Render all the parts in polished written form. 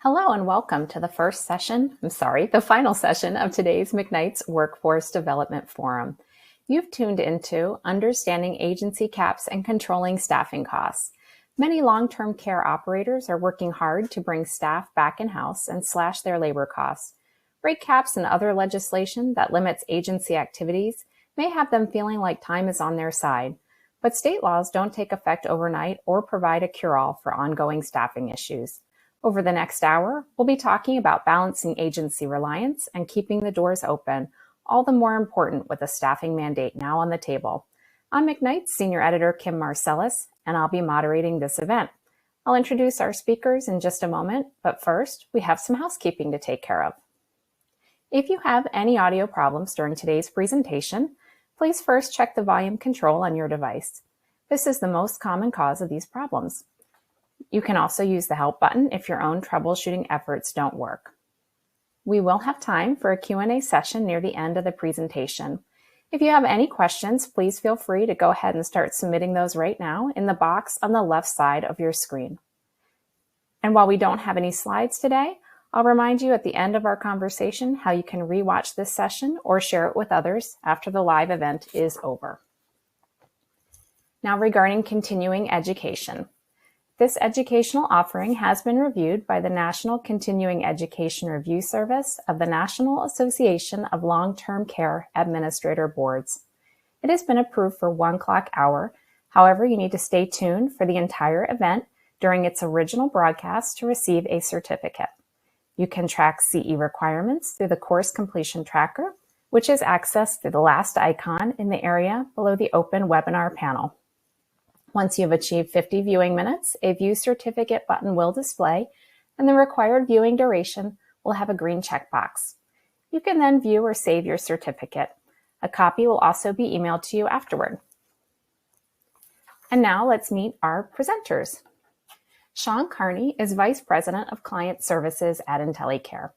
Hello and welcome to the the final session of today's McKnights Workforce Development Forum. You've tuned into Understanding Agency Caps and Controlling Staffing Costs. Many long-term care operators are working hard to bring staff back in-house and slash their labor costs. Rate caps and other legislation that limits agency activities may have them feeling like time is on their side, but state laws don't take effect overnight or provide a cure-all for ongoing staffing issues. Over the next hour, we'll be talking about balancing agency reliance and keeping the doors open, all the more important with a staffing mandate now on the table. I'm McKnight's Senior Editor Kim Marcellus, and I'll be moderating this event. I'll introduce our speakers in just a moment, but first, we have some housekeeping to take care of. If you have any audio problems during today's presentation, please first check the volume control on your device. This is the most common cause of these problems. You can also use the help button if your own troubleshooting efforts don't work. We will have time for a Q&A session near the end of the presentation. If you have any questions, please feel free to go ahead and start submitting those right now in the box on the left side of your screen. And while we don't have any slides today, I'll remind you at the end of our conversation how you can rewatch this session or share it with others after the live event is over. Now, regarding continuing education. This educational offering has been reviewed by the National Continuing Education Review Service of the National Association of Long-Term Care Administrator Boards. It has been approved for 1 clock hour. However, you need to stay tuned for the entire event during its original broadcast to receive a certificate. You can track CE requirements through the course completion tracker, which is accessed through the last icon in the area below the open webinar panel. Once you've achieved 50 viewing minutes, a View Certificate button will display, and the required viewing duration will have a green checkbox. You can then view or save your certificate. A copy will also be emailed to you afterward. And now let's meet our presenters. Sean Carney is Vice President of Client Services at IntelliCare.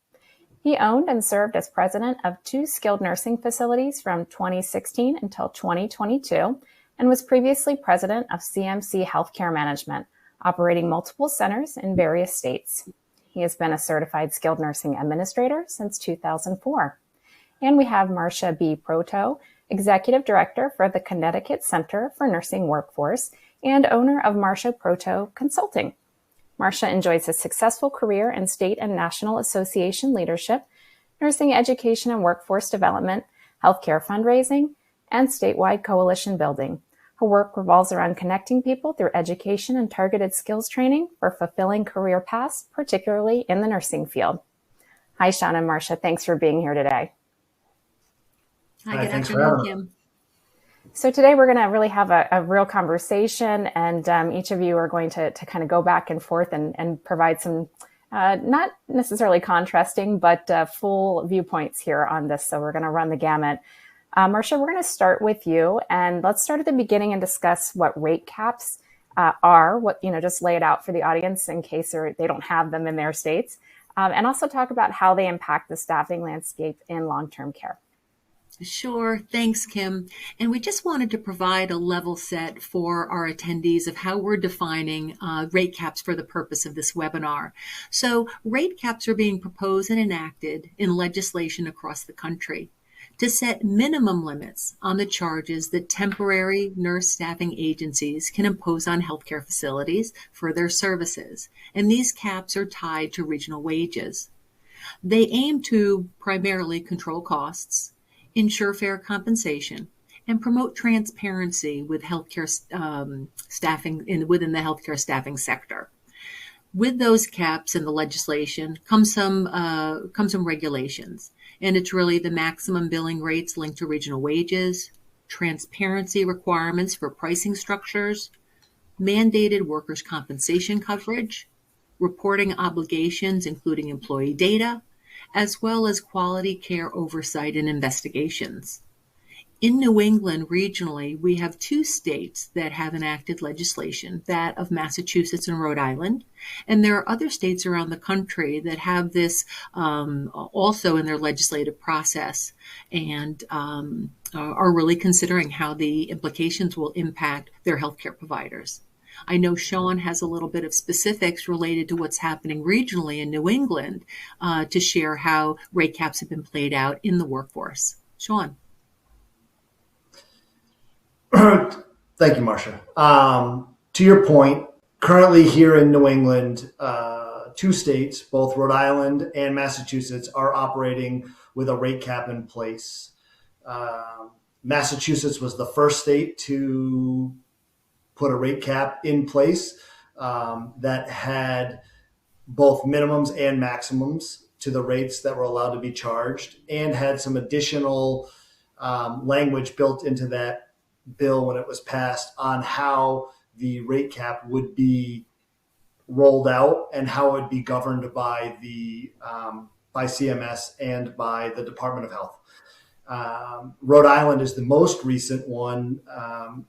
He owned and served as president of 2 skilled nursing facilities from 2016 until 2022, and was previously president of CMC Healthcare Management, operating multiple centers in various states. He has been a certified skilled nursing administrator since 2004. And we have Marcia B. Proto, Executive Director for the Connecticut Center for Nursing Workforce and owner of Marcia Proto Consulting. Marcia enjoys a successful career in state and national association leadership, nursing education and workforce development, healthcare fundraising, and statewide coalition building. Her work revolves around connecting people through education and targeted skills training for fulfilling career paths, particularly in the nursing field. Hi, Sean and Marcia. Thanks for being here today. Hi, good afternoon, Kim. So today we're going to really have a real conversation, and each of you are going to kind of go back and forth and provide some not necessarily contrasting, but full viewpoints here on this. So we're going to run the gamut. Marcia, we're going to start with you, and let's start at the beginning and discuss what rate caps are, just lay it out for the audience in case they don't have them in their states, and also talk about how they impact the staffing landscape in long-term care. Sure. Thanks, Kim. And we just wanted to provide a level set for our attendees of how we're defining rate caps for the purpose of this webinar. So rate caps are being proposed and enacted in legislation across the country to set minimum limits on the charges that temporary nurse staffing agencies can impose on healthcare facilities for their services. And these caps are tied to regional wages. They aim to primarily control costs, ensure fair compensation, and promote transparency with healthcare staffing within the healthcare staffing sector. With those caps in the legislation comes some regulations, and it's really the maximum billing rates linked to regional wages, transparency requirements for pricing structures, mandated workers' compensation coverage, reporting obligations including employee data, as well as quality care oversight and investigations. In New England, regionally, we have 2 states that have enacted legislation, that of Massachusetts and Rhode Island. And there are other states around the country that have this also in their legislative process and are really considering how the implications will impact their healthcare providers. I know Sean has a little bit of specifics related to what's happening regionally in New England to share how rate caps have been played out in the workforce. Sean. Thank you, Marcia. To your point, currently here in New England, two states, both Rhode Island and Massachusetts, are operating with a rate cap in place. Massachusetts was the first state to put a rate cap in place that had both minimums and maximums to the rates that were allowed to be charged, and had some additional language built into that bill when it was passed on how the rate cap would be rolled out and how it would be governed by the by CMS and by the Department of Health. Rhode Island is the most recent one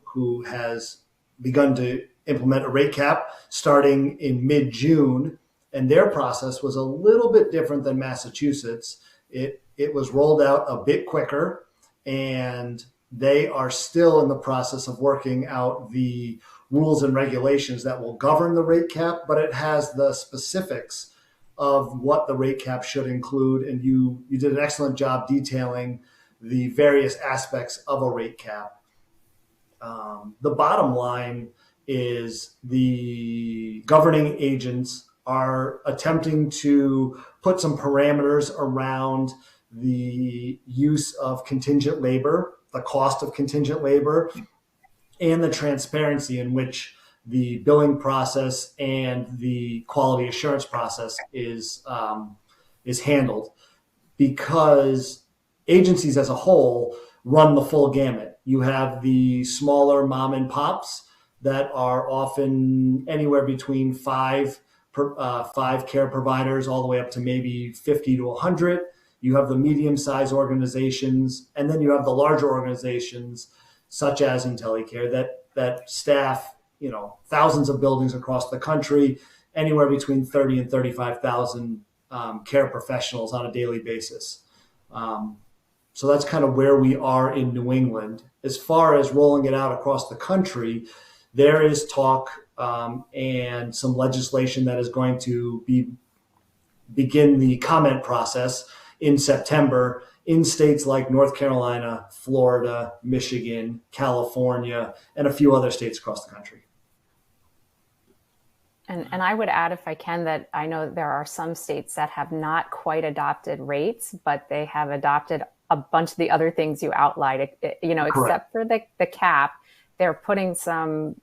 who has begun to implement a rate cap starting in mid-June, and their process was a little bit different than Massachusetts. It was rolled out a bit quicker, and they are still in the process of working out the rules and regulations that will govern the rate cap, but it has the specifics of what the rate cap should include. And you did an excellent job detailing the various aspects of a rate cap. The bottom line is the governing agents are attempting to put some parameters around the use of contingent labor, the cost of contingent labor, and the transparency in which the billing process and the quality assurance process is handled, because agencies as a whole run the full gamut. You have the smaller mom and pops that are often anywhere between five care providers all the way up to maybe 50 to 100. You have the medium-sized organizations, and then you have the larger organizations such as IntelliCare that staff, thousands of buildings across the country, anywhere between 30 and 35,000 care professionals on a daily basis. So that's kind of where we are in New England. As far as rolling it out across the country, there is talk and some legislation that is going to begin the comment process in September in states like North Carolina, Florida, Michigan, California, and a few other states across the country. And I would add, if I can, that I know there are some states that have not quite adopted rates, but they have adopted a bunch of the other things you outlined, except for the cap. They're putting some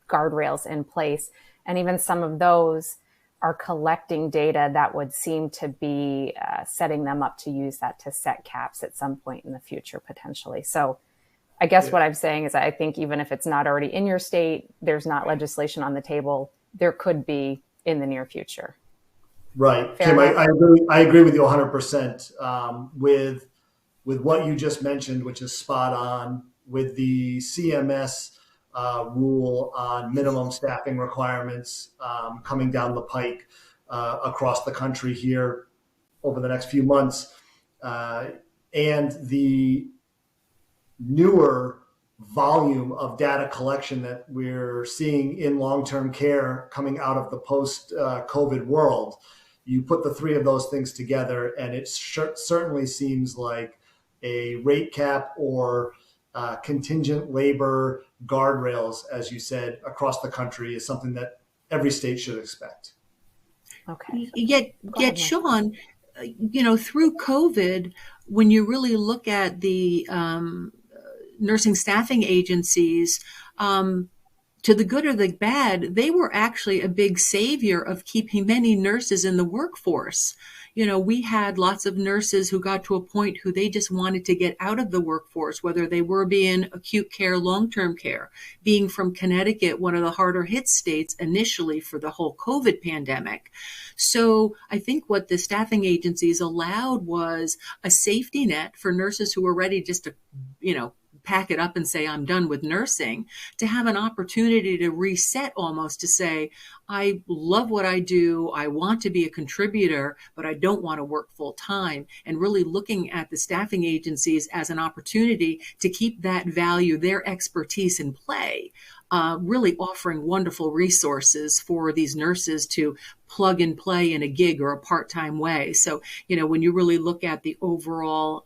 guardrails in place. And even some of those are collecting data that would seem to be setting them up to use that to set caps at some point in the future, potentially. So I guess what I'm saying is I think even if it's not already in your state, there's not legislation on the table, there could be in the near future. Right. Kim, I agree with you 100% with what you just mentioned, which is spot on, with the CMS rule on minimum staffing requirements coming down the pike across the country here over the next few months. And the newer volume of data collection that we're seeing in long-term care coming out of the post-COVID world. You put the three of those things together, and it certainly seems like a rate cap or contingent labor guardrails, as you said, across the country is something that every state should expect. Okay. Yet, Sean, through COVID, when you really look at the nursing staffing agencies, to the good or the bad, they were actually a big savior of keeping many nurses in the workforce. We had lots of nurses who got to a point who they just wanted to get out of the workforce, whether they were being acute care, long-term care, being from Connecticut, one of the harder hit states initially for the whole COVID pandemic. So I think what the staffing agencies allowed was a safety net for nurses who were ready just to, pack it up and say, I'm done with nursing, to have an opportunity to reset almost, to say, I love what I do. I want to be a contributor, but I don't want to work full time. And really looking at the staffing agencies as an opportunity to keep that value, their expertise in play. really offering wonderful resources for these nurses to plug and play in a gig or a part-time way. So, when you really look at the overall,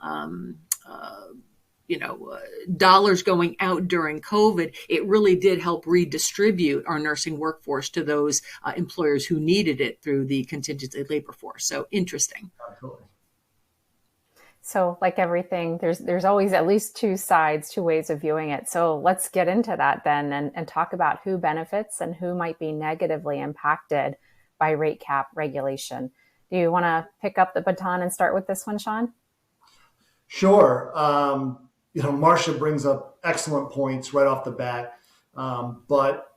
dollars going out during COVID, it really did help redistribute our nursing workforce to those employers who needed it through the contingency labor force. So interesting. Absolutely. So like everything, there's always at least two sides, two ways of viewing it. So let's get into that then and talk about who benefits and who might be negatively impacted by rate cap regulation. Do you want to pick up the baton and start with this one, Sean? Sure. Marcia brings up excellent points right off the bat. But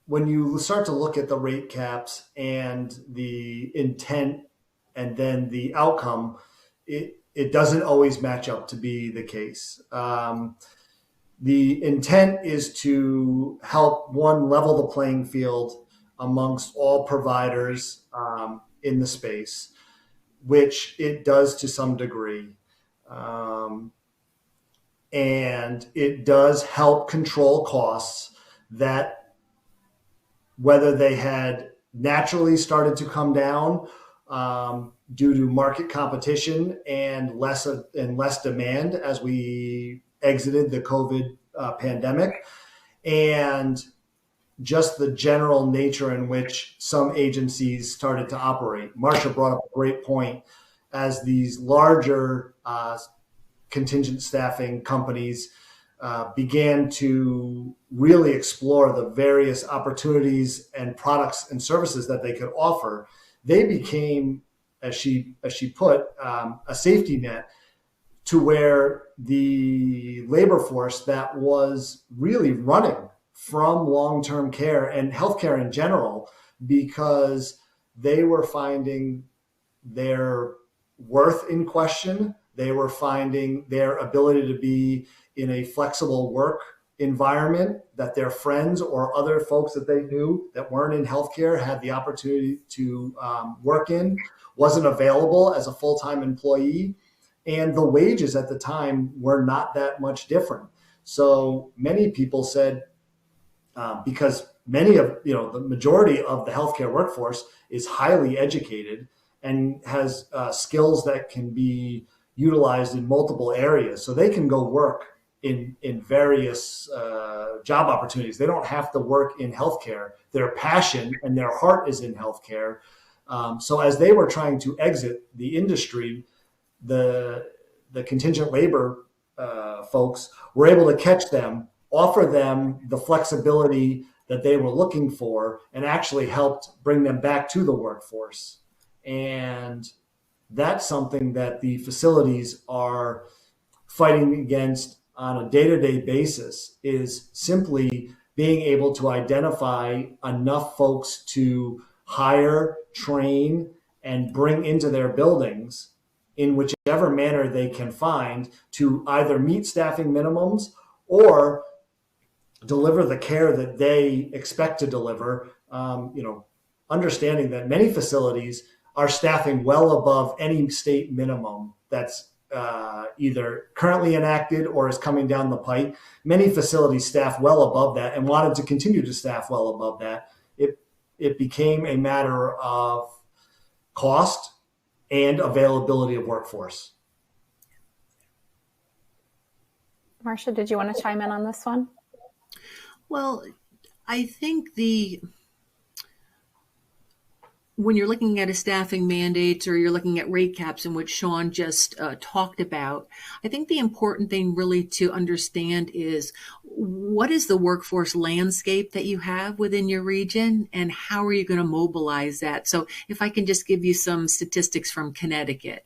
when you start to look at the rate caps and the intent and then the outcome, it doesn't always match up to be the case. The intent is to help level the playing field amongst all providers in the space, which it does to some degree. And it does help control costs that, whether they had naturally started to come down due to market competition and less demand as we exited the COVID pandemic, and just the general nature in which some agencies started to operate. Marcia brought up a great point. As these larger contingent staffing companies began to really explore the various opportunities and products and services that they could offer, they became, as she put, a safety net to where the labor force that was really running from long-term care and healthcare in general, because they were finding their worth in question. They were finding their ability to be in a flexible work environment that their friends or other folks that they knew that weren't in healthcare had the opportunity to work in, wasn't available as a full-time employee. And the wages at the time were not that much different. So many people said, because the majority of the healthcare workforce is highly educated and has skills that can be utilized in multiple areas. So they can go work in various job opportunities. They don't have to work in healthcare. Their passion and their heart is in healthcare. So as they were trying to exit the industry, the contingent labor folks were able to catch them, offer them the flexibility that they were looking for, and actually helped bring them back to the workforce. And that's something that the facilities are fighting against on a day-to-day basis, is simply being able to identify enough folks to hire, train, and bring into their buildings in whichever manner they can find to either meet staffing minimums or deliver the care that they expect to deliver. Understanding that many facilities are staffing well above any state minimum that's either currently enacted or is coming down the pike. Many facilities staff well above that and wanted to continue to staff well above that. It became a matter of cost and availability of workforce. Marcia, did you want to chime in on this one? Well, I think when you're looking at a staffing mandates or you're looking at rate caps, in which Sean just talked about, I think the important thing really to understand is, what is the workforce landscape that you have within your region and how are you going to mobilize that? So if I can just give you some statistics from Connecticut.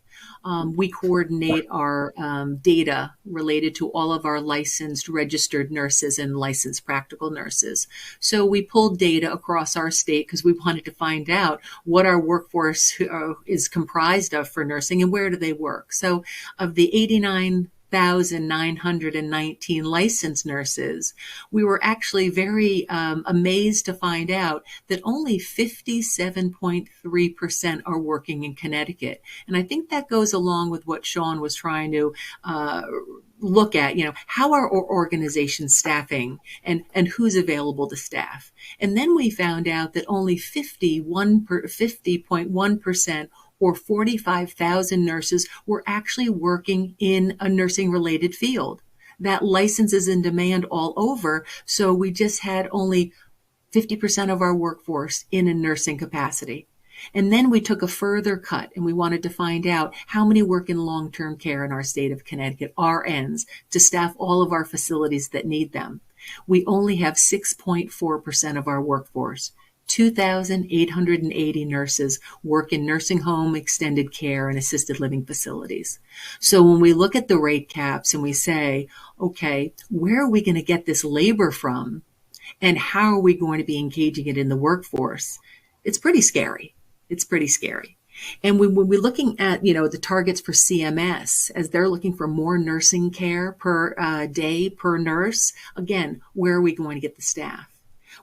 We coordinate our data related to all of our licensed registered nurses and licensed practical nurses. So we pulled data across our state because we wanted to find out what our workforce is comprised of for nursing and where do they work. So of the 89 1,919 licensed nurses, we were actually very amazed to find out that only 57.3% are working in Connecticut. And I think that goes along with what Sean was trying to look at, how are our organizations staffing and who's available to staff. And then we found out that only 50.1% or 45,000 nurses were actually working in a nursing related field. That license is in demand all over. So we just had only 50% of our workforce in a nursing capacity. And then we took a further cut and we wanted to find out how many work in long-term care in our state of Connecticut, RNs, to staff all of our facilities that need them. We only have 6.4% of our workforce. 2,880 nurses work in nursing home, extended care, and assisted living facilities. So when we look at the rate caps and we say, okay, where are we going to get this labor from? And how are we going to be engaging it in the workforce? It's pretty scary. It's pretty scary. And when we're looking at, the targets for CMS, as they're looking for more nursing care per day per nurse, again, where are we going to get the staff?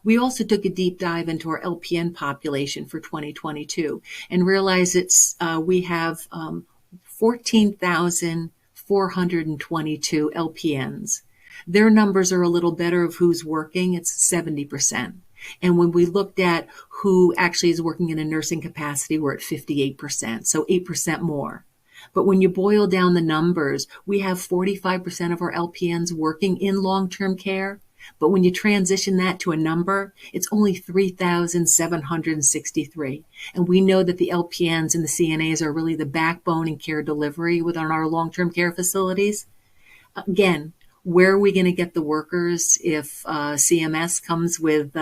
We also took a deep dive into our LPN population for 2022 and realized we have 14,422 LPNs. Their numbers are a little better of who's working. It's 70%. And when we looked at who actually is working in a nursing capacity, we're at 58%, so 8% more. But when you boil down the numbers, we have 45% of our LPNs working in long-term care. But when you transition that to a number, it's only 3,763. And we know that the LPNs and the CNAs are really the backbone in care delivery within our long-term care facilities. Again, where are we going to get the workers if CMS comes with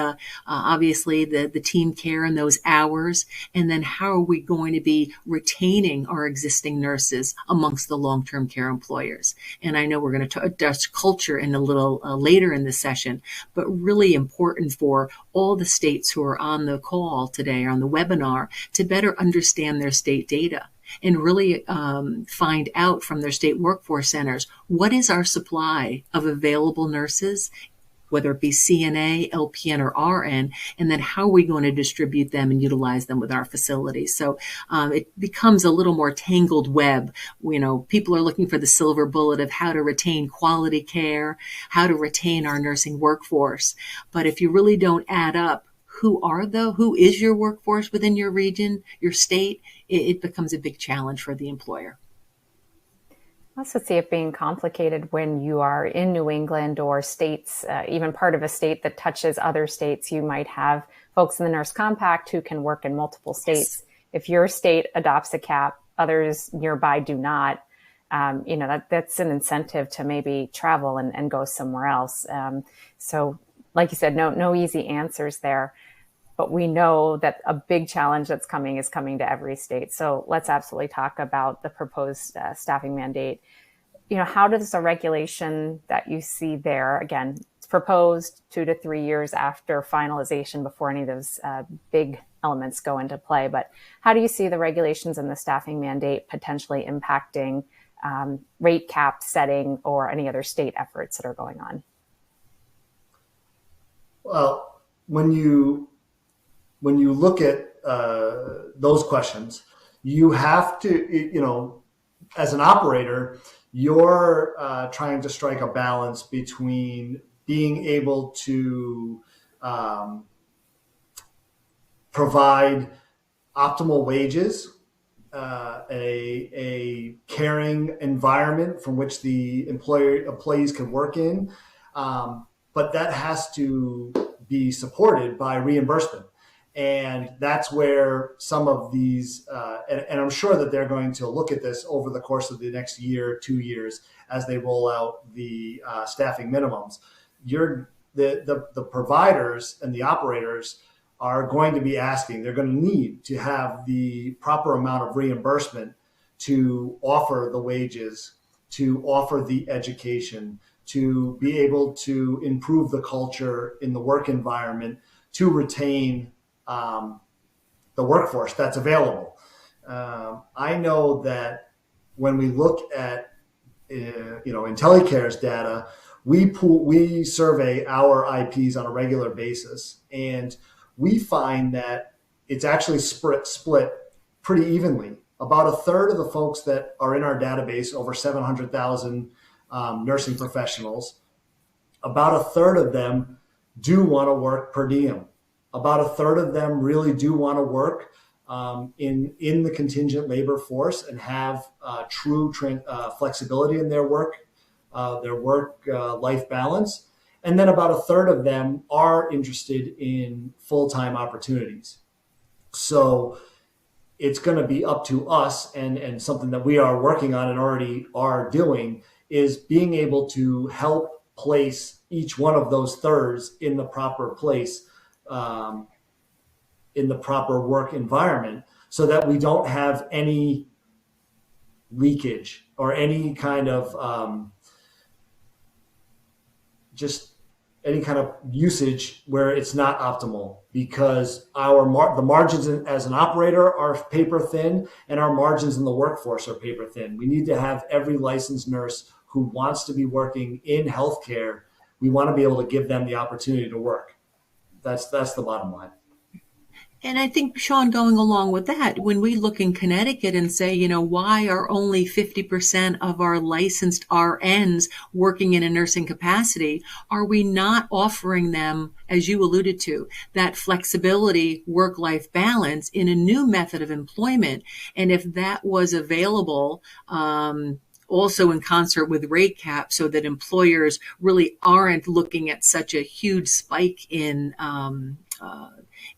obviously the team care and those hours? And then how are we going to be retaining our existing nurses amongst the long-term care employers? And I know we're going to touch culture in a little later in the session, but really important for all the states who are on the call today, on the webinar, to better understand their state data and really find out from their state workforce centers, what is our supply of available nurses, whether it be CNA, LPN, or RN, and then how are we going to distribute them and utilize them with our facilities. So it becomes a little more tangled web. People are looking for the silver bullet of how to retain quality care, how to retain our nursing workforce. But if you really don't add up who is your workforce within your region, your state, it becomes a big challenge for the employer. I also see it being complicated when you are in New England or states, even part of a state that touches other states. You might have folks in the Nurse Compact who can work in multiple states. Yes. If your state adopts a cap, others nearby do not. That's an incentive to maybe travel and go somewhere else. So like you said, no easy answers there. But we know that a big challenge that's coming is coming to every state. So let's absolutely talk about the proposed staffing mandate. How does the regulation that you see there, again, it's proposed 2 to 3 years after finalization before any of those big elements go into play. But how do you see the regulations and the staffing mandate potentially impacting rate cap setting or any other state efforts that are going on? Well, when you look at those questions, you have to, as an operator, you're trying to strike a balance between being able to provide optimal wages, a caring environment from which the employees can work in, but that has to be supported by reimbursement. And that's where some of these, and I'm sure that they're going to look at this over the course of the next year, 2 years, as they roll out the staffing minimums. The providers and the operators are going to be asking, they're going to need to have the proper amount of reimbursement to offer the wages, to offer the education, to be able to improve the culture in the work environment, to retain the workforce that's available. I know that when we look at IntelliCare's data, we survey our IPs on a regular basis, and we find that it's actually split pretty evenly. About a third of the folks that are in our database, over 700,000 nursing professionals, about a third of them do want to work per diem. About a third of them really do want to work in the contingent labor force and have true flexibility in their work life balance. And then about a third of them are interested in full-time opportunities. So it's going to be up to us, and something that we are working on and already are doing, is being able to help place each one of those thirds in the proper place, in the proper work environment, so that we don't have any leakage or any kind of just any kind of usage where it's not optimal, because the margins as an operator are paper thin, and our margins in the workforce are paper thin. We need to have every licensed nurse who wants to be working in healthcare. We want to be able to give them the opportunity to work. That's the bottom line. And I think, Sean, going along with that, when we look in Connecticut and say, why are only 50% of our licensed RNs working in a nursing capacity? Are we not offering them, as you alluded to, that flexibility, work-life balance in a new method of employment? And if that was available, also in concert with rate cap, so that employers really aren't looking at such a huge spike in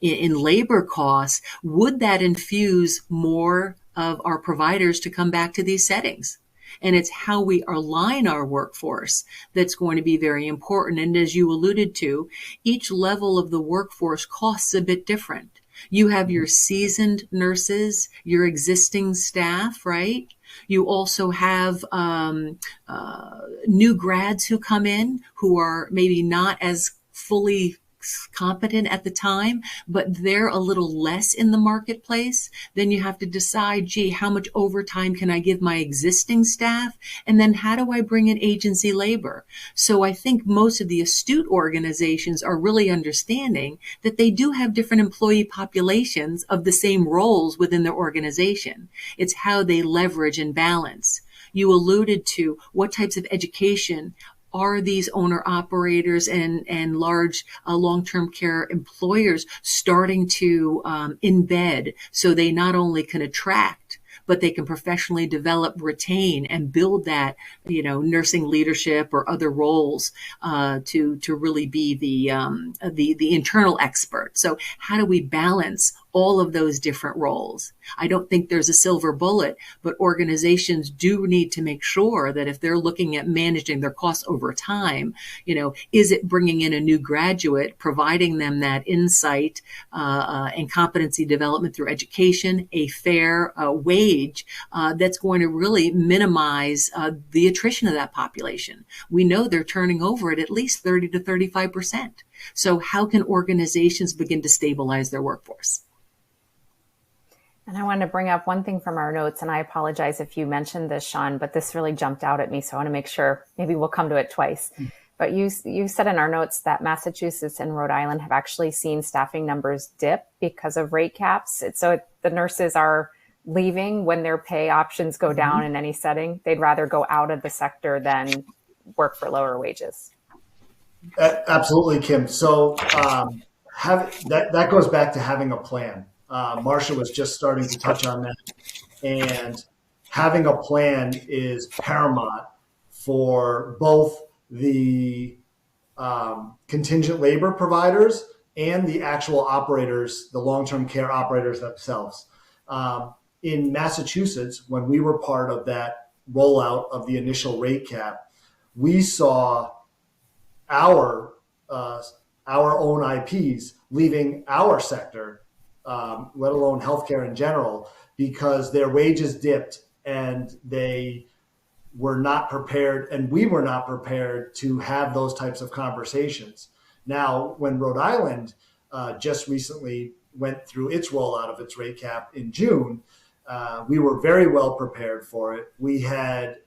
labor costs, would that infuse more of our providers to come back to these settings? And it's how we align our workforce that's going to be very important. And as you alluded to, each level of the workforce costs a bit different. You have your seasoned nurses, your existing staff, right? You also have new grads who come in who are maybe not as fully competent at the time, but they're a little less in the marketplace. Then you have to decide, how much overtime can I give my existing staff? And then how do I bring in agency labor? So I think most of the astute organizations are really understanding that they do have different employee populations of the same roles within their organization. It's how they leverage and balance. You alluded to what types of education are these owner operators and large long-term care employers starting to embed, so they not only can attract, but they can professionally develop, retain, and build that, nursing leadership or other roles to really be the internal expert. So how do we balance all of those different roles? I don't think there's a silver bullet, but organizations do need to make sure that if they're looking at managing their costs over time, is it bringing in a new graduate, providing them that insight and competency development through education, a fair wage that's going to really minimize the attrition of that population. We know they're turning over at least 30 to 35%. So how can organizations begin to stabilize their workforce? And I wanted to bring up one thing from our notes, and I apologize if you mentioned this, Sean, but this really jumped out at me. So I want to make sure maybe we'll come to it twice. But you said in our notes that Massachusetts and Rhode Island have actually seen staffing numbers dip because of rate caps. So the nurses are leaving when their pay options go down in any setting. They'd rather go out of the sector than work for lower wages. Absolutely, Kim. So that goes back to having a plan. Marcia was just starting to touch on that, and having a plan is paramount for both the contingent labor providers and the actual operators, the long-term care operators themselves. In Massachusetts, when we were part of that rollout of the initial rate cap, we saw our own IPs leaving our sector, let alone healthcare in general, because their wages dipped and they were not prepared, and we were not prepared to have those types of conversations. Now, when Rhode Island just recently went through its rollout of its rate cap in June, we were very well prepared for it. We had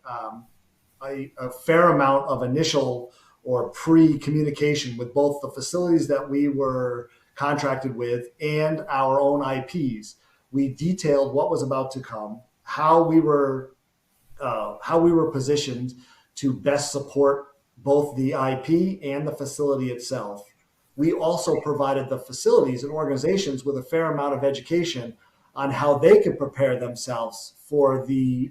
a fair amount of initial or pre-communication with both the facilities that we were contracted with and our own IPs. We detailed what was about to come, how we were positioned to best support both the IP and the facility itself. We also provided the facilities and organizations with a fair amount of education on how they could prepare themselves for the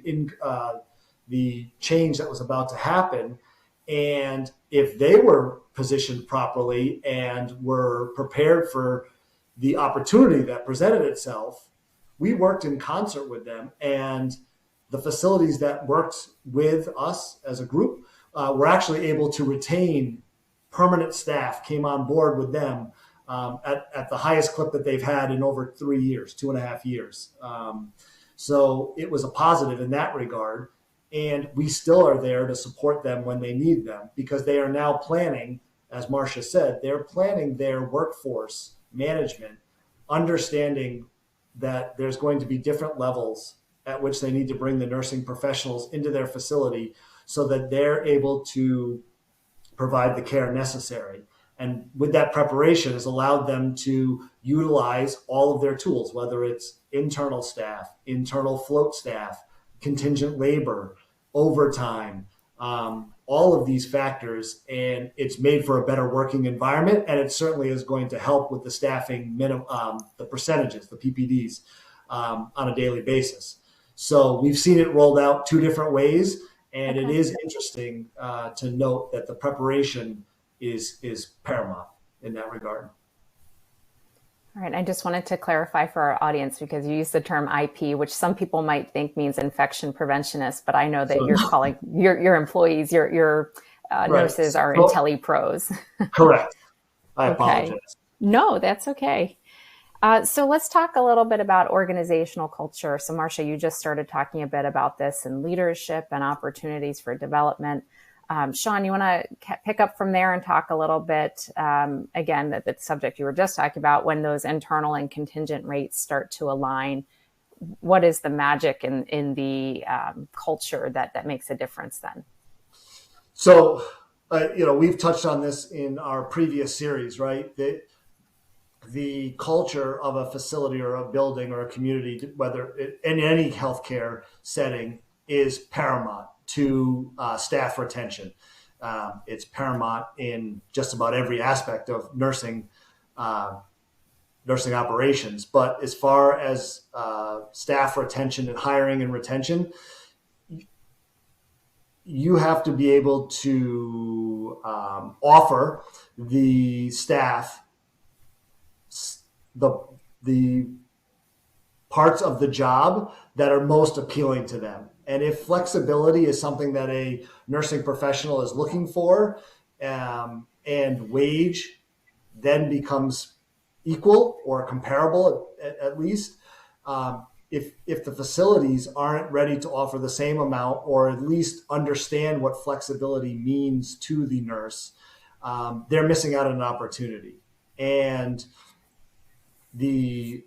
change that was about to happen. And if they were positioned properly and were prepared for the opportunity that presented itself, we worked in concert with them. And the facilities that worked with us as a group were actually able to retain permanent staff, came on board with them at the highest clip that they've had in over 3 years, 2.5 years. So it was a positive in that regard. And we still are there to support them when they need them, because they are now planning, as Marcia said, they're planning their workforce management, understanding that there's going to be different levels at which they need to bring the nursing professionals into their facility so that they're able to provide the care necessary. And with that preparation has allowed them to utilize all of their tools, whether it's internal staff, internal float staff, contingent labor, overtime, all of these factors. And it's made for a better working environment. And it certainly is going to help with the staffing, the percentages, the PPDs on a daily basis. So we've seen it rolled out 2 different ways. And it is interesting to note that the preparation is paramount in that regard. All right. I just wanted to clarify for our audience, because you use the term IP, which some people might think means infection preventionist, but I know that you're calling your employees, your nurses are IntelliPros. Correct. I apologize. No, that's okay. So let's talk a little bit about organizational culture. So Marcia, you just started talking a bit about this and leadership and opportunities for development. Sean, you want to pick up from there and talk a little bit, again, that the subject you were just talking about, when those internal and contingent rates start to align, what is the magic in the culture that makes a difference then? So, we've touched on this in our previous series, right? The culture of a facility or a building or a community, whether in any healthcare setting, is paramount to staff retention. It's paramount in just about every aspect of nursing operations. But as far as staff retention and hiring and retention, you have to be able to offer the staff the parts of the job that are most appealing to them. And if flexibility is something that a nursing professional is looking for, and wage then becomes equal or comparable at least, if the facilities aren't ready to offer the same amount, or at least understand what flexibility means to the nurse, they're missing out on an opportunity. And the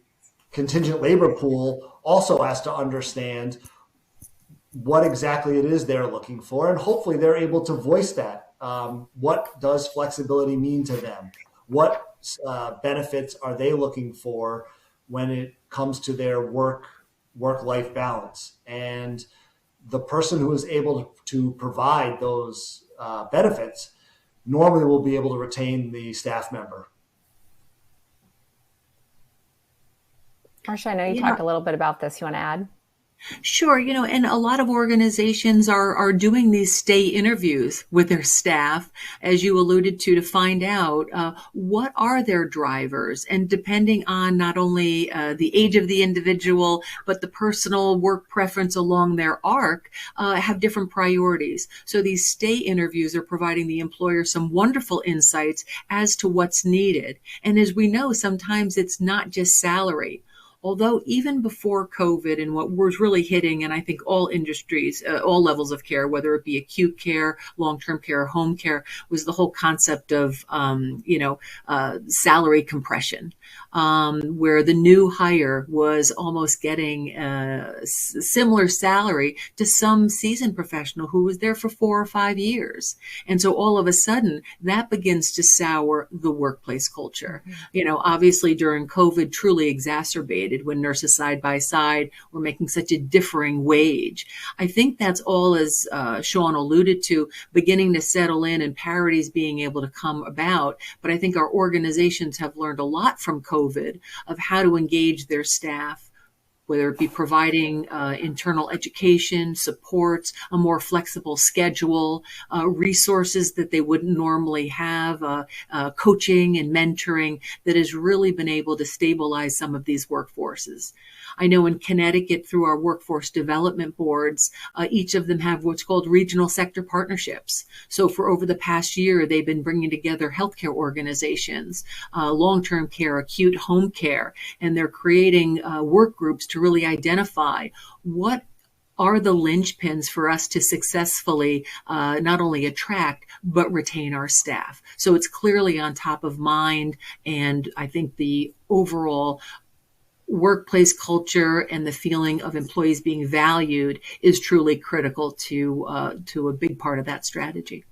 contingent labor pool also has to understand what exactly it is they're looking for, and hopefully they're able to voice that. What does flexibility mean to them? What benefits are they looking for when it comes to their work-life balance? And the person who is able to provide those benefits normally will be able to retain the staff member. Marcia, I know you talked a little bit about this. You want to add? Sure. And a lot of organizations are doing these stay interviews with their staff, as you alluded to find out what are their drivers. And depending on not only the age of the individual, but the personal work preference along their arc, have different priorities. So these stay interviews are providing the employer some wonderful insights as to what's needed. And as we know, sometimes it's not just salary. Although even before COVID and what was really hitting, and I think all industries, all levels of care, whether it be acute care, long-term care, home care, was the whole concept of, salary compression, where the new hire was almost getting a similar salary to some seasoned professional who was there for 4 or 5 years. And so all of a sudden that begins to sour the workplace culture. Obviously during COVID truly exacerbated when nurses side by side were making such a differing wage. I think that's all, as Sean alluded to, beginning to settle in and parities being able to come about. But I think our organizations have learned a lot from COVID of how to engage their staff, whether it be providing internal education, supports, a more flexible schedule, resources that they wouldn't normally have, coaching and mentoring that has really been able to stabilize some of these workforces. I know in Connecticut, through our workforce development boards, each of them have what's called regional sector partnerships. So for over the past year, they've been bringing together healthcare organizations, long-term care, acute home care, and they're creating work groups to really identify what are the linchpins for us to successfully not only attract, but retain our staff. So it's clearly on top of mind. And I think the overall workplace culture and the feeling of employees being valued is truly critical to a big part of that strategy.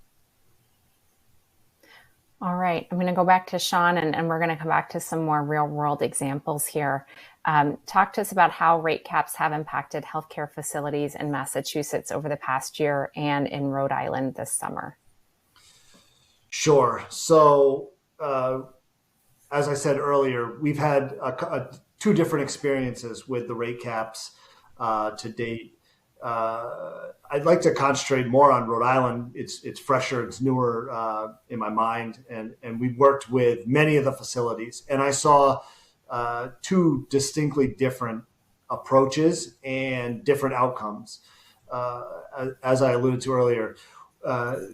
All right, I'm going to go back to Sean, and we're going to come back to some more real world examples here. Talk to us about how rate caps have impacted healthcare facilities in Massachusetts over the past year and in Rhode Island this summer. Sure. So, as I said earlier, we've had two different experiences with the rate caps to date. I'd like to concentrate more on Rhode Island. It's fresher, it's newer in my mind, and we've worked with many of the facilities, and I saw two distinctly different approaches and different outcomes. As I alluded to earlier,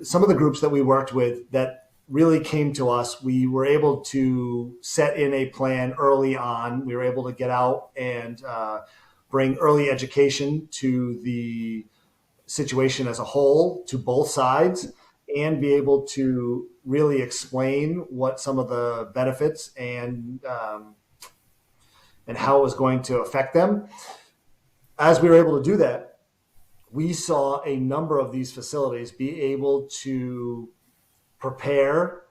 some of the groups that we worked with that really came to us, we were able to set in a plan early on. We were able to get out and bring early education to the situation as a whole, to both sides, and be able to really explain what some of the benefits and how it was going to affect them. As we were able to do that, we saw a number of these facilities be able to prepare,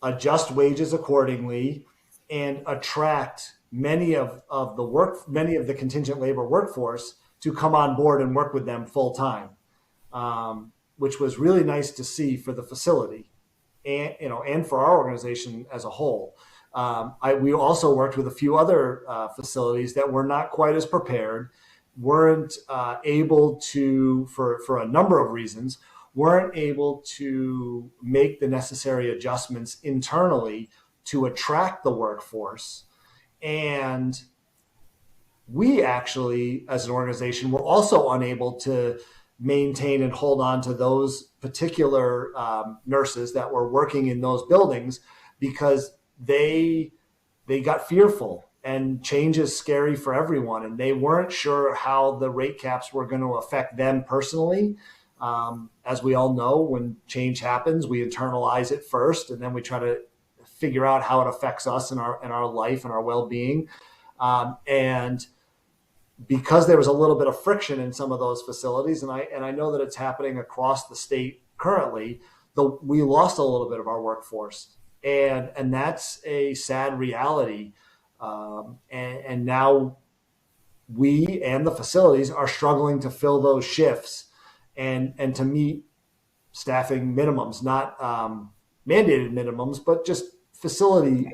adjust wages accordingly, and attract many of the contingent labor workforce to come on board and work with them full time, which was really nice to see for the facility and for our organization as a whole. We also worked with a few other facilities that were not quite as prepared, weren't able to, for a number of reasons, weren't able to make the necessary adjustments internally to attract the workforce. And we actually, as an organization, were also unable to maintain and hold on to those particular nurses that were working in those buildings because they got fearful, and change is scary for everyone. And they weren't sure how the rate caps were going to affect them personally. As we all know, when change happens, we internalize it first, and then we try to figure out how it affects us in our life and our well-being. And because there was a little bit of friction in some of those facilities, and I know that it's happening across the state currently, we lost a little bit of our workforce, and that's a sad reality. And now we and the facilities are struggling to fill those shifts and to meet staffing minimums, not mandated minimums, but just facility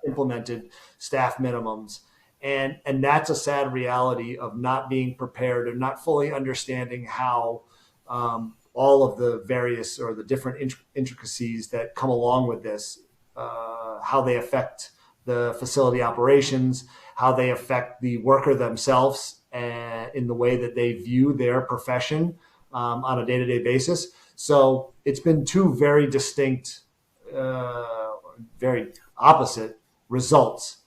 implemented staff minimums. And that's a sad reality of not being prepared and not fully understanding how all of the various or the different intricacies that come along with this, how they affect the facility operations, how they affect the worker themselves in the way that they view their profession on a day-to-day basis. So it's been two very distinct, very opposite results.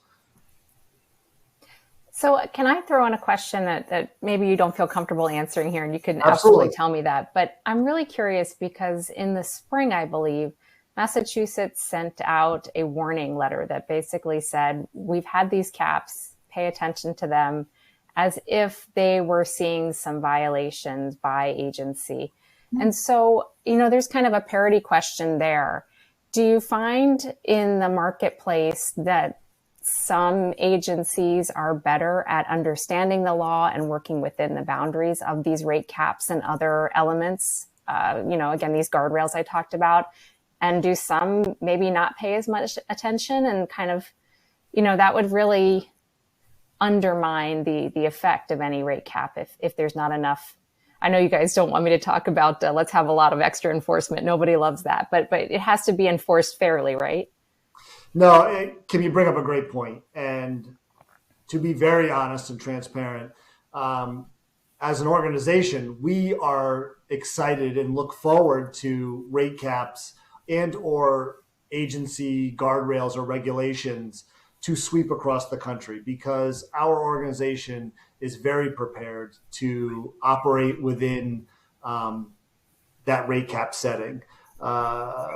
So can I throw in a question that maybe you don't feel comfortable answering here, and you can absolutely Absolutely. tell me that, but I'm really curious because in the spring, I believe, Massachusetts sent out a warning letter that basically said, we've had these caps, pay attention to them, as if they were seeing some violations by agency. And so, there's kind of a parity question there. Do you find in the marketplace that some agencies are better at understanding the law and working within the boundaries of these rate caps and other elements? Again, these guardrails I talked about. And do some maybe not pay as much attention and kind of, that would really undermine the effect of any rate cap if there's not enough. I know you guys don't want me to talk about let's have a lot of extra enforcement. Nobody loves that, but it has to be enforced fairly, right? No, Kim, you bring up a great point. And to be very honest and transparent, as an organization, we are excited and look forward to rate caps and or agency guardrails or regulations to sweep across the country, because our organization is very prepared to operate within that rate cap setting.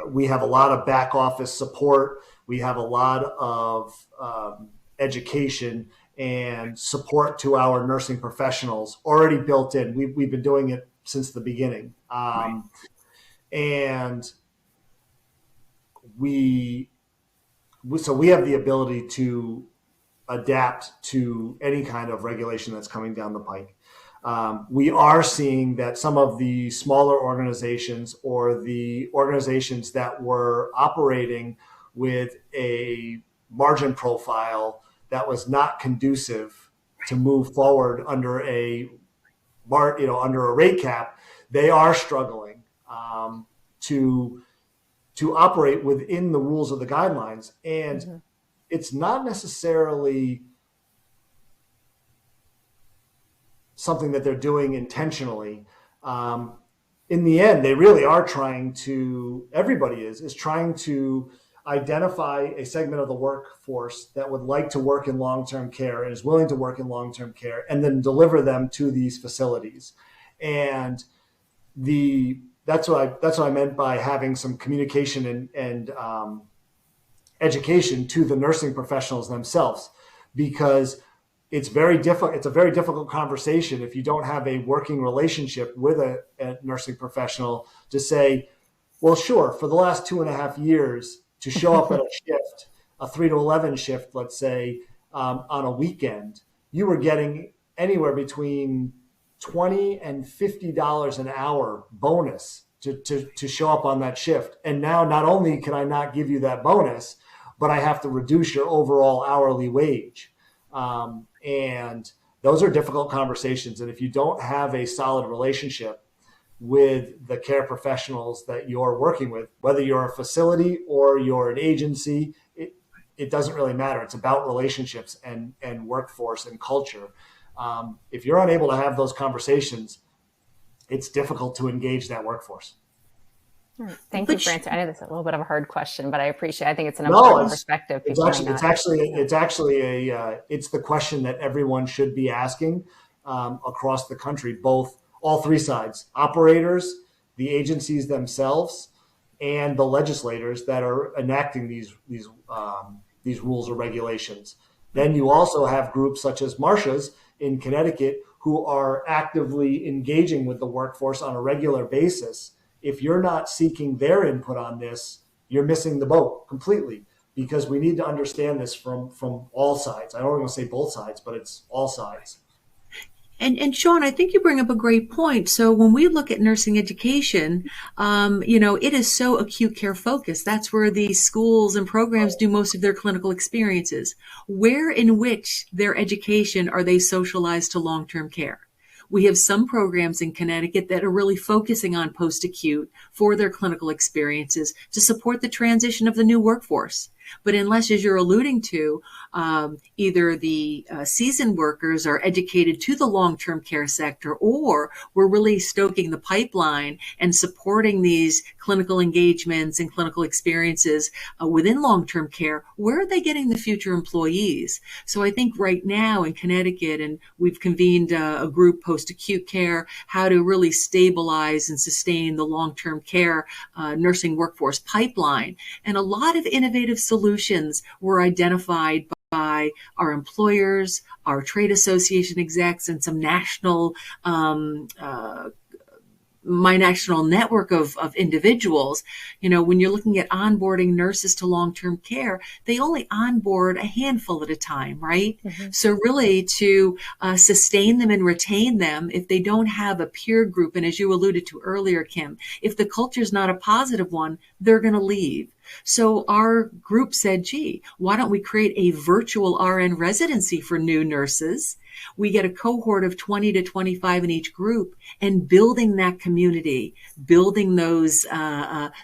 We have a lot of back office support. We have a lot of education and support to our nursing professionals already built in. We've been doing it since the beginning. And so we have the ability to adapt to any kind of regulation that's coming down the pike. We are seeing that some of the smaller organizations or the organizations that were operating with a margin profile that was not conducive to move forward under a rate cap, they are struggling to operate within the rules of the guidelines. And it's not necessarily something that they're doing intentionally. In the end, they really are trying to, everybody is trying to identify a segment of the workforce that would like to work in long-term care and is willing to work in long-term care, and then deliver them to these facilities. And that's what I meant by having some communication and education to the nursing professionals themselves, because it's very difficult. It's a very difficult conversation if you don't have a working relationship with a nursing professional to say, well, sure, for the last 2.5 years, to show up at a shift, a 3 to 11 shift, let's say, on a weekend, you were getting anywhere between $20 and $50 an hour bonus to show up on that shift. And now not only can I not give you that bonus, but I have to reduce your overall hourly wage. And those are difficult conversations. And if you don't have a solid relationship with the care professionals that you're working with, whether you're a facility or you're an agency, it doesn't really matter. It's about relationships and workforce and culture. If you're unable to have those conversations, it's difficult to engage that workforce. Thank you for answering. I know this is a little bit of a hard question, but I appreciate. I think it's an important perspective. It's the question that everyone should be asking across the country, all three sides: operators, the agencies themselves, and the legislators that are enacting these rules or regulations. Then you also have groups such as Marcia's in Connecticut who are actively engaging with the workforce on a regular basis. If you're not seeking their input on this, you're missing the boat completely, because we need to understand this from all sides. I don't want to say both sides, but it's all sides. And Sean, I think you bring up a great point. So when we look at nursing education, it is so acute care focused. That's where the schools and programs do most of their clinical experiences. Where in which their education are they socialized to long-term care? We have some programs in Connecticut that are really focusing on post-acute for their clinical experiences to support the transition of the new workforce. But unless, as you're alluding to, either the seasoned workers are educated to the long-term care sector, or we're really stoking the pipeline and supporting these clinical engagements and clinical experiences within long-term care, where are they getting the future employees? So I think right now in Connecticut, and we've convened a group post-acute care, how to really stabilize and sustain the long-term care nursing workforce pipeline. And a lot of innovative solutions were identified by our employers, our trade association execs, and some my national network of individuals. When you're looking at onboarding nurses to long-term care, they only onboard a handful at a time, right? Mm-hmm. So really to sustain them and retain them, if they don't have a peer group, and as you alluded to earlier, Kim, if the culture is not a positive one, they're going to leave. So our group said, gee, why don't we create a virtual RN residency for new nurses? We get a cohort of 20 to 25 in each group, and building that community, building those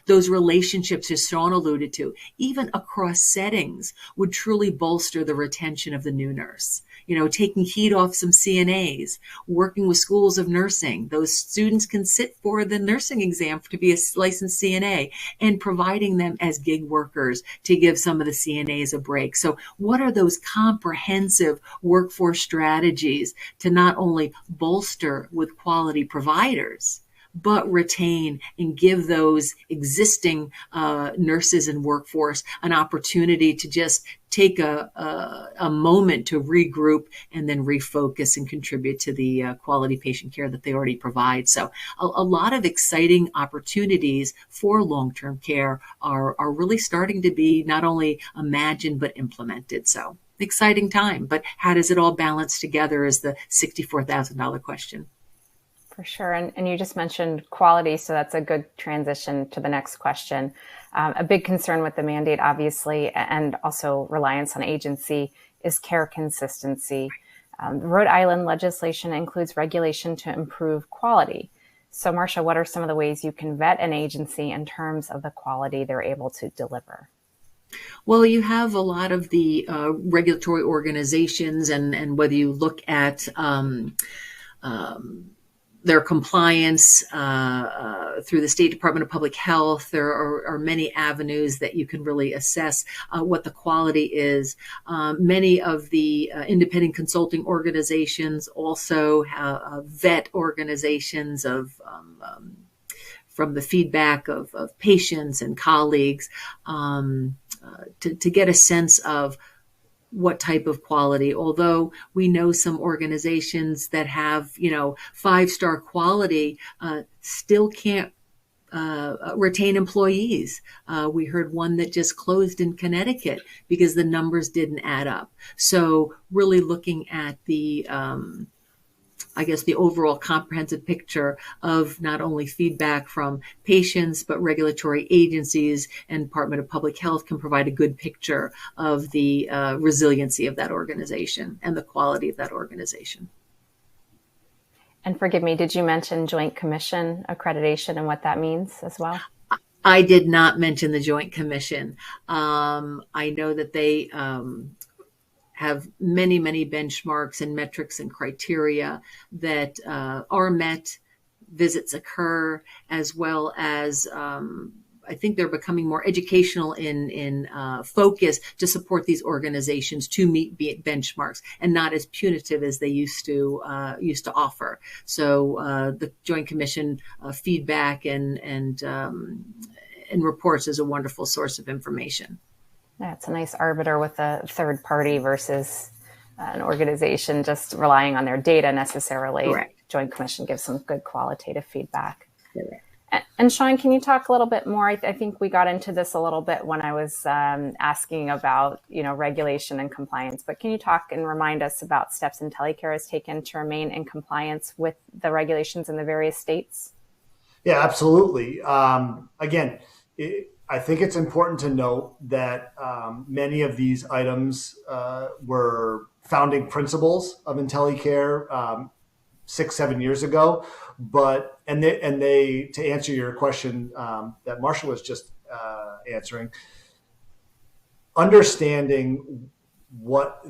relationships, as Sean alluded to, even across settings, would truly bolster the retention of the new nurse. Taking heat off some CNAs, working with schools of nursing. Those students can sit for the nursing exam to be a licensed CNA, and providing them as gig workers to give some of the CNAs a break. So what are those comprehensive workforce strategies to not only bolster with quality providers, but retain and give those existing nurses and workforce an opportunity to just take a moment to regroup and then refocus and contribute to the quality patient care that they already provide. So a lot of exciting opportunities for long-term care are really starting to be not only imagined, but implemented. So exciting time. But how does it all balance together is the $64,000 question. For sure. And you just mentioned quality, so that's a good transition to the next question. A big concern with the mandate, obviously, and also reliance on agency, is care consistency. The Rhode Island legislation includes regulation to improve quality. So, Marcia, what are some of the ways you can vet an agency in terms of the quality they're able to deliver? Well, you have a lot of the regulatory organizations, and whether you look at their compliance through the State Department of Public Health, there are many avenues that you can really assess what the quality is. Many of the independent consulting organizations also have vet organizations from the feedback of patients and colleagues to get a sense of what type of quality. Although we know some organizations that have, 5-star quality still can't retain employees. We heard one that just closed in Connecticut because the numbers didn't add up. So really looking at the overall comprehensive picture of not only feedback from patients, but regulatory agencies and Department of Public Health can provide a good picture of the resiliency of that organization and the quality of that organization. And forgive me, did you mention Joint Commission accreditation and what that means as well? I did not mention the Joint Commission. I know that they have many, many benchmarks and metrics and criteria that are met, visits occur, as well as I think they're becoming more educational in focus to support these organizations to meet benchmarks and not as punitive as they used to offer. So the Joint Commission feedback and reports is a wonderful source of information. Yeah, it's a nice arbiter with a third party versus an organization just relying on their data necessarily. Correct. Joint Commission gives some good qualitative feedback. Correct. And Sean, can you talk a little bit more? I think we got into this a little bit when I was asking about, regulation and compliance, but can you talk and remind us about steps IntelliCare has taken to remain in compliance with the regulations in the various states? Yeah, absolutely. Again, I think it's important to note that many of these items were founding principles of IntelliCare 6-7 years ago, and they to answer your question that Marcia was just answering, understanding what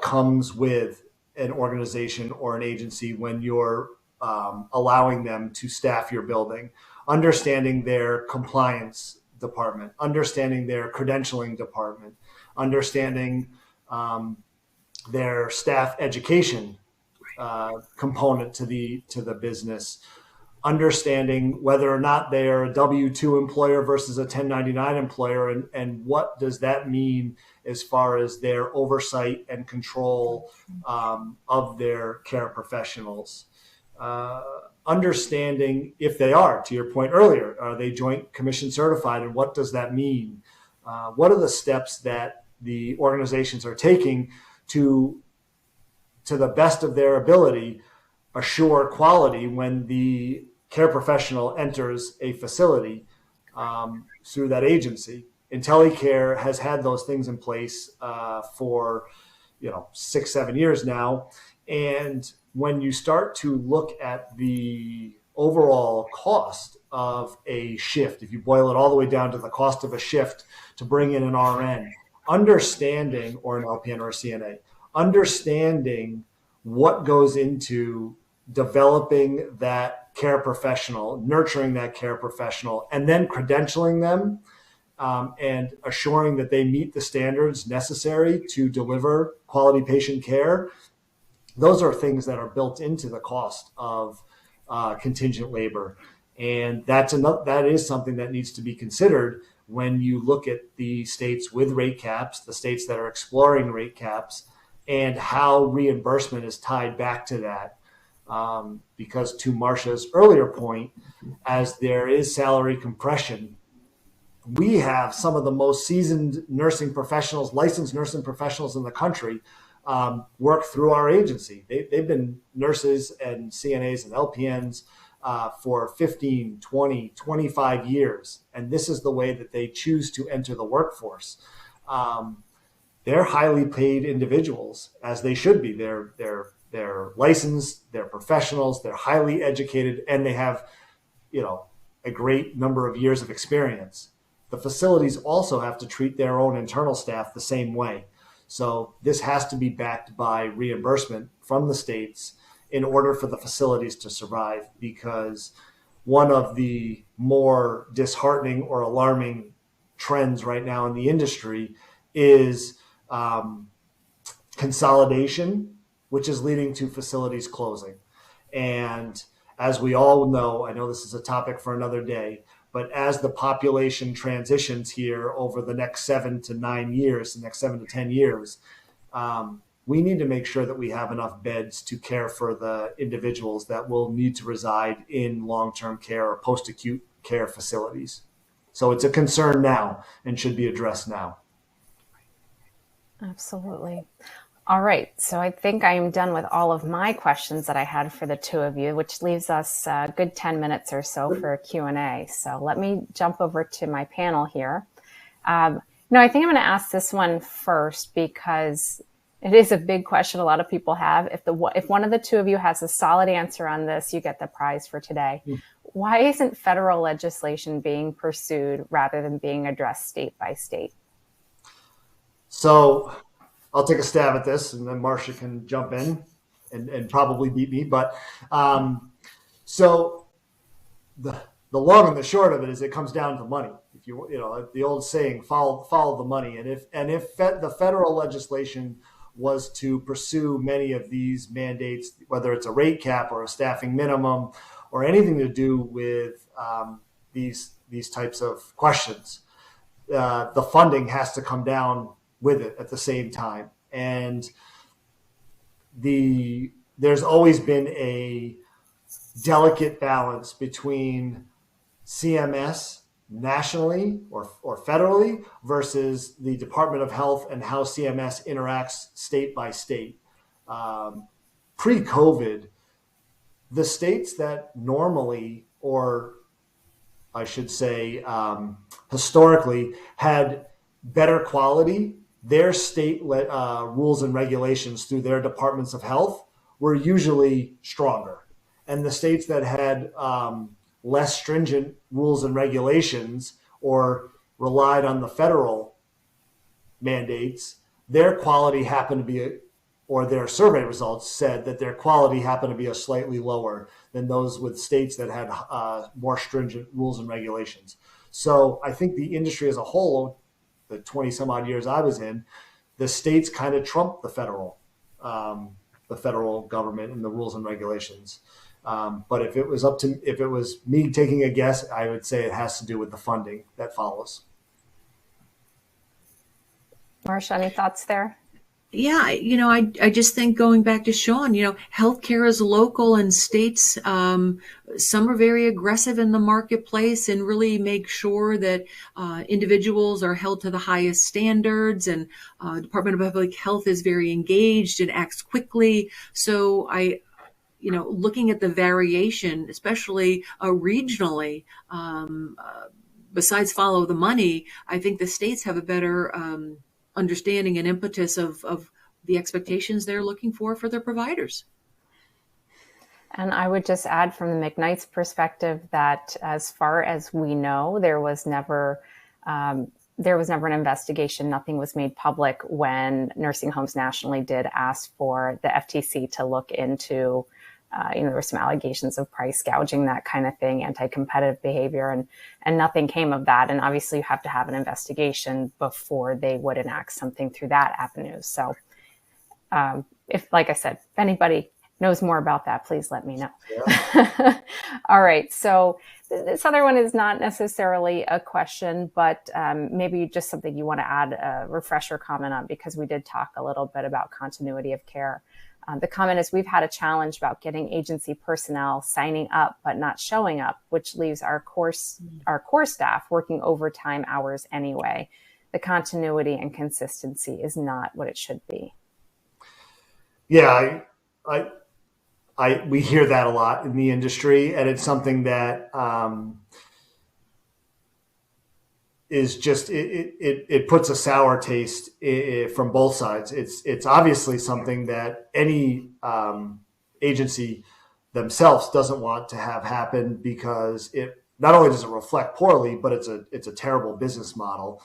comes with an organization or an agency when you're allowing them to staff your building, understanding their compliance department, understanding their credentialing department, understanding their staff education component to the business, understanding whether or not they are a W-2 employer versus a 1099 employer, and what does that mean as far as their oversight and control of their care professionals. Understanding if they are, to your point earlier, are they joint commission certified, and what does that mean? What are the steps that the organizations are taking to the best of their ability, assure quality when the care professional enters a facility through that agency? IntelliCare has had those things in place for 6-7 years now, and when you start to look at the overall cost of a shift, if you boil it all the way down to the cost of a shift to bring in an RN, understanding, or an LPN or a CNA, understanding what goes into developing that care professional, nurturing that care professional, and then credentialing them and assuring that they meet the standards necessary to deliver quality patient care. Those are things that are built into the cost of contingent labor. And that is something that needs to be considered when you look at the states with rate caps, the states that are exploring rate caps, and how reimbursement is tied back to that. Because to Marcia's earlier point, as there is salary compression, we have some of the most seasoned nursing professionals, licensed nursing professionals in the country work through our agency. They've been nurses and CNAs and LPNs for 15, 20, 25 years. And this is the way that they choose to enter the workforce. They're highly paid individuals, as they should be. They're licensed, they're professionals, they're highly educated, and they have, a great number of years of experience. The facilities also have to treat their own internal staff the same way. So this has to be backed by reimbursement from the states in order for the facilities to survive, because one of the more disheartening or alarming trends right now in the industry is consolidation, which is leading to facilities closing. And as we all know, I know this is a topic for another day, but as the population transitions here over the next 7 to 9 years, the next 7 to 10 years, we need to make sure that we have enough beds to care for the individuals that will need to reside in long-term care or post-acute care facilities. So it's a concern now and should be addressed now. Absolutely. All right. So I think I am done with all of my questions that I had for the two of you, which leaves us a good 10 minutes or so for a Q&A. So let me jump over to my panel here. I think I'm going to ask this one first because it is a big question a lot of people have. If one of the two of you has a solid answer on this, you get the prize for today. Why isn't federal legislation being pursued rather than being addressed state by state? So I'll take a stab at this, and then Marcia can jump in and probably beat me. But so the long and the short of it is it comes down to money. If the old saying, follow the money. And if the federal legislation was to pursue many of these mandates, whether it's a rate cap or a staffing minimum or anything to do with these types of questions, the funding has to come down with it at the same time. And there's always been a delicate balance between CMS nationally or federally versus the Department of Health and how CMS interacts state by state. Pre-COVID, the states that normally, or I should say historically, had better quality, their state rules and regulations through their departments of health were usually stronger. And the states that had less stringent rules and regulations, or relied on the federal mandates, their quality happened to be, or their survey results said that their quality happened to be a slightly lower than those with states that had more stringent rules and regulations. So I think the industry as a whole, the 20 some odd years I was in, the states kind of trumped the federal government and the rules and regulations. But if it was me taking a guess, I would say it has to do with the funding that follows. Marcia, any thoughts there? Yeah, I just think going back to Sean, healthcare is local, and states, some are very aggressive in the marketplace and really make sure that individuals are held to the highest standards, and Department of Public Health is very engaged and acts quickly. So looking at the variation, especially regionally, besides follow the money, I think the states have a better understanding and impetus of the expectations they're looking for their providers. And I would just add from the McKnights perspective that as far as we know, there was never an investigation. Nothing was made public when nursing homes nationally did ask for the FTC to look into, there were some allegations of price gouging, that kind of thing, anti-competitive behavior, and nothing came of that. And obviously you have to have an investigation before they would enact something through that avenue. So like I said, if anybody knows more about that, please let me know. Yeah. All right. So this other one is not necessarily a question, but maybe just something you want to add a refresher comment on, because we did talk a little bit about continuity of care. The comment is, we've had a challenge about getting agency personnel signing up but not showing up, which leaves our core staff working overtime hours anyway. The continuity and consistency is not what it should be. Yeah, we hear that a lot in the industry, and it's something that is just it puts a sour taste from both sides. It's obviously something that any agency themselves doesn't want to have happen, because it not only does it reflect poorly, but it's a terrible business model.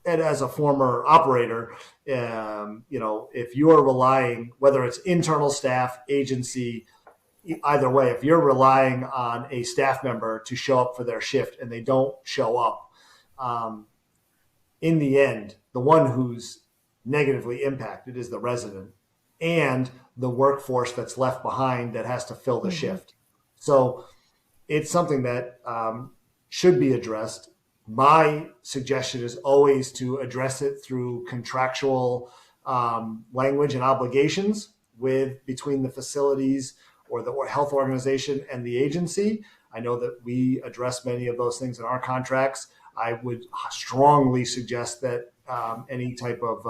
And as a former operator, if you are relying, whether it's internal staff, agency, either way, if you're relying on a staff member to show up for their shift and they don't show up, in the end, the one who's negatively impacted is the resident and the workforce that's left behind that has to fill the shift. So it's something that should be addressed. My suggestion is always to address it through contractual language and obligations between the facilities or the health organization and the agency. I know that we address many of those things in our contracts. I would strongly suggest that any type of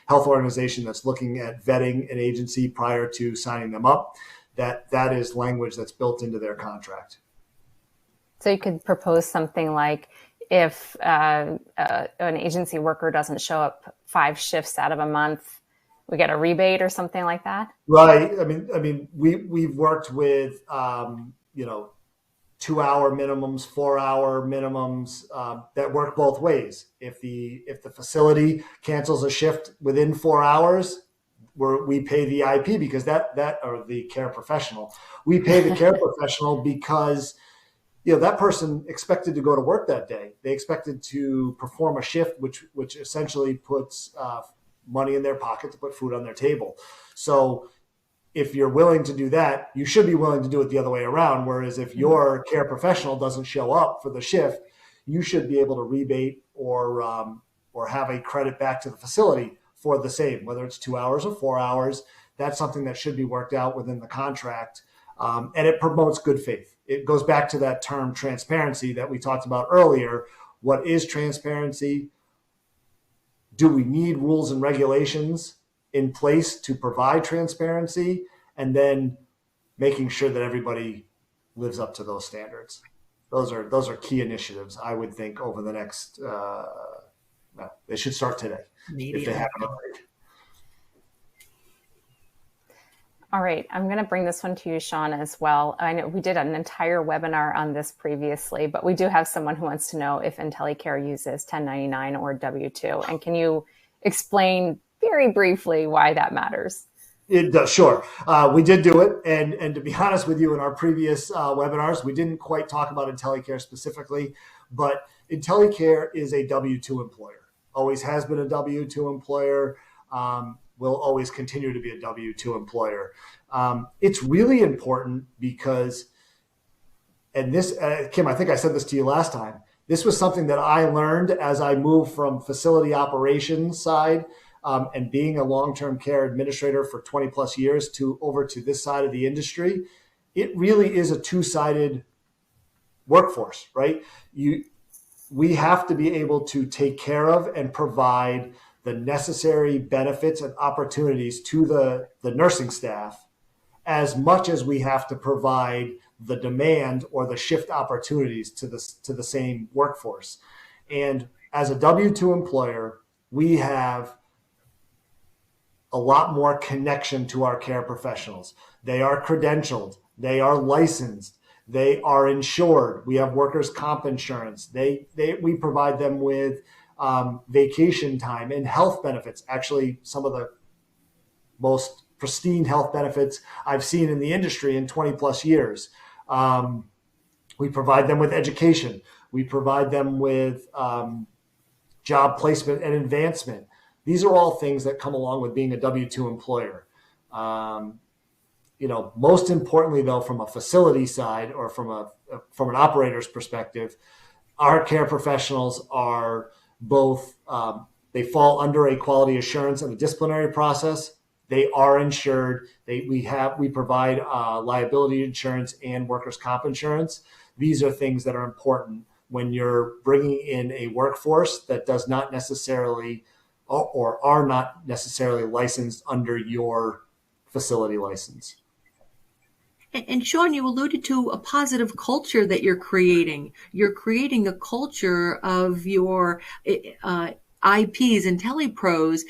health organization that's looking at vetting an agency prior to signing them up, that is language that's built into their contract. So you could propose something like, if an agency worker doesn't show up 5 shifts out of a month, we get a rebate or something like that? Right. I mean, we've worked with 2-hour minimums, 4-hour minimums that work both ways. If the facility cancels a shift within 4 hours, we pay the IP because that or the care professional. We pay the care professional because that person expected to go to work that day. They expected to perform a shift, which essentially puts money in their pocket to put food on their table. So if you're willing to do that, you should be willing to do it the other way around. Whereas if your care professional doesn't show up for the shift, you should be able to rebate or have a credit back to the facility for the same, whether it's 2 hours or 4 hours. That's something that should be worked out within the contract. And it promotes good faith. It goes back to that term transparency that we talked about earlier. What is transparency? Do we need rules and regulations in place to provide transparency? And then making sure that everybody lives up to those standards. Those are key initiatives, I would think, over the next, they should start today if they haven't already. All right, I'm going to bring this one to you, Sean, as well. I know we did an entire webinar on this previously, but we do have someone who wants to know if IntelliCare uses 1099 or W-2. And can you explain very briefly why that matters? It does, sure. We did do it, and to be honest with you, in our previous webinars, we didn't quite talk about IntelliCare specifically, but IntelliCare is a W-2 employer. Always has been a W-2 employer. Will always continue to be a W-2 employer. It's really important because, and this, Kim, I think I said this to you last time. This was something that I learned as I moved from facility operations side and being a long-term care administrator for 20 plus years to over to this side of the industry. It really is a two-sided workforce, right? We have to be able to take care of and provide the necessary benefits and opportunities to the nursing staff as much as we have to provide the demand or the shift opportunities to the same workforce. And as a W-2 employer, we have a lot more connection to our care professionals. They are credentialed, they are licensed, they are insured. We have workers' comp insurance. We provide them with vacation time and health benefits. Actually, some of the most pristine health benefits I've seen in the industry in 20 plus years. We provide them with education. We provide them with job placement and advancement. These are all things that come along with being a W-2 employer. Most importantly, though, from a facility side or from an operator's perspective, our care professionals are both, they fall under a quality assurance and a disciplinary process. They are insured. We provide liability insurance and workers' comp insurance. These are things that are important when you're bringing in a workforce that does not necessarily or are not necessarily licensed under your facility license. And Sean, you alluded to a positive culture that you're creating. You're creating a culture of your IPs and telepros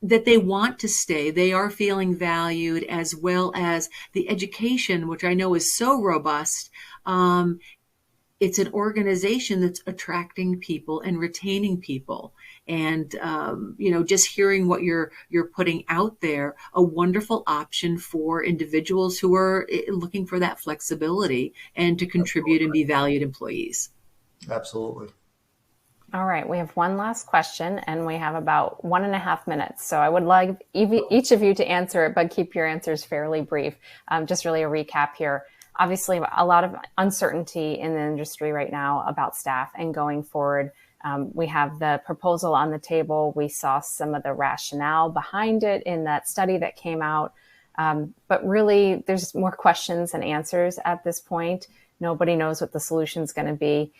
that they want to stay. They are feeling valued, as well as the education, which I know is so robust. It's an organization that's attracting people and retaining people. And, just hearing what you're putting out there, a wonderful option for individuals who are looking for that flexibility and to contribute and be valued employees. Absolutely. All right, we have one last question, and we have about 1.5 minutes. So I would like each of you to answer it, but keep your answers fairly brief. Just really a recap here. Obviously, a lot of uncertainty in the industry right now about staff and going forward. We have the proposal on the table. We saw some of the rationale behind it in that study that came out. But really, there's more questions than answers at this point. Nobody knows what the solution is going to be.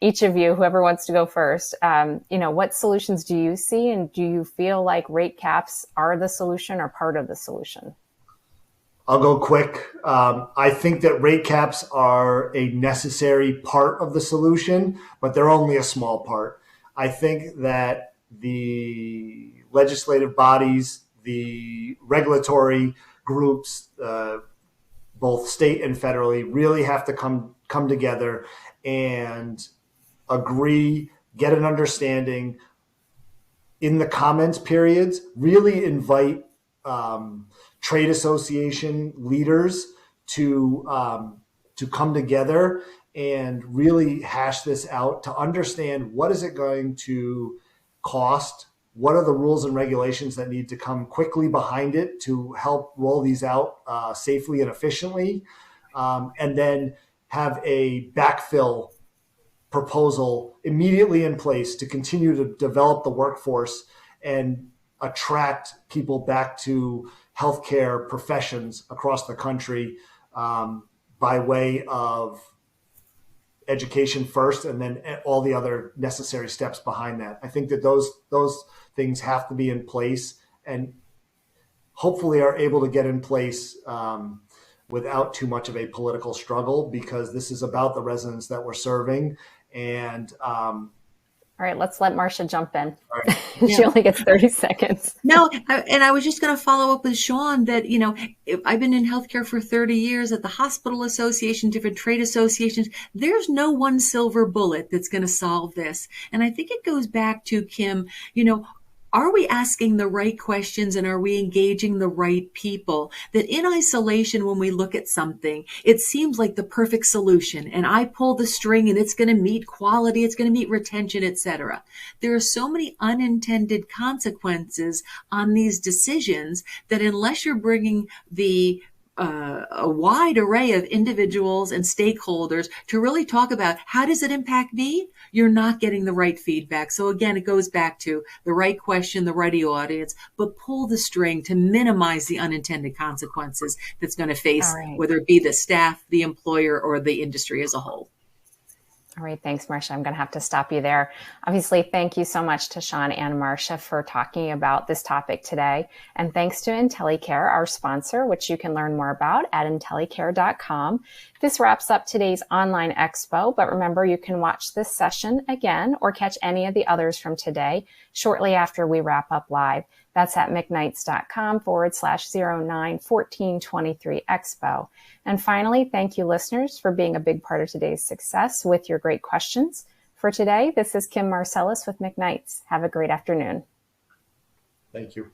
Each of you, whoever wants to go first, what solutions do you see? And do you feel like rate caps are the solution or part of the solution? I'll go quick. I think that rate caps are a necessary part of the solution, but they're only a small part. I think that the legislative bodies, the regulatory groups, both state and federally, really have to come together and agree, get an understanding in the comments periods, really invite trade association leaders to come together and really hash this out to understand what is it going to cost, what are the rules and regulations that need to come quickly behind it to help roll these out safely and efficiently, and then have a backfill proposal immediately in place to continue to develop the workforce and attract people back to healthcare professions across the country by way of education first, and then all the other necessary steps behind that. I think that those things have to be in place, and hopefully are able to get in place without too much of a political struggle, because this is about the residents that we're serving. And all right, let's let Marcia jump in. All right. She only gets 30 seconds. No, and I was just going to follow up with Sean that, I've been in healthcare for 30 years at the hospital association, different trade associations. There's no one silver bullet that's going to solve this. And I think it goes back to, Kim, are we asking the right questions and are we engaging the right people? That in isolation, when we look at something, it seems like the perfect solution. And I pull the string and it's going to meet quality, it's going to meet retention, etc. There are so many unintended consequences on these decisions that unless you're bringing a wide array of individuals and stakeholders to really talk about how does it impact me, you're not getting the right feedback. So again, it goes back to the right question, the right audience, but pull the string to minimize the unintended consequences that's going to face, whether it be the staff, the employer, or the industry as a whole. All right. Thanks, Marcia. I'm going to have to stop you there. Obviously, thank you so much to Sean and Marcia for talking about this topic today. And thanks to IntelliCare, our sponsor, which you can learn more about at intellicare.com. This wraps up today's online expo, but remember, you can watch this session again or catch any of the others from today shortly after we wrap up live. That's at McKnights.com/091423 Expo. And finally, thank you, listeners, for being a big part of today's success with your great questions. For today, this is Kim Marcellus with McKnights. Have a great afternoon. Thank you.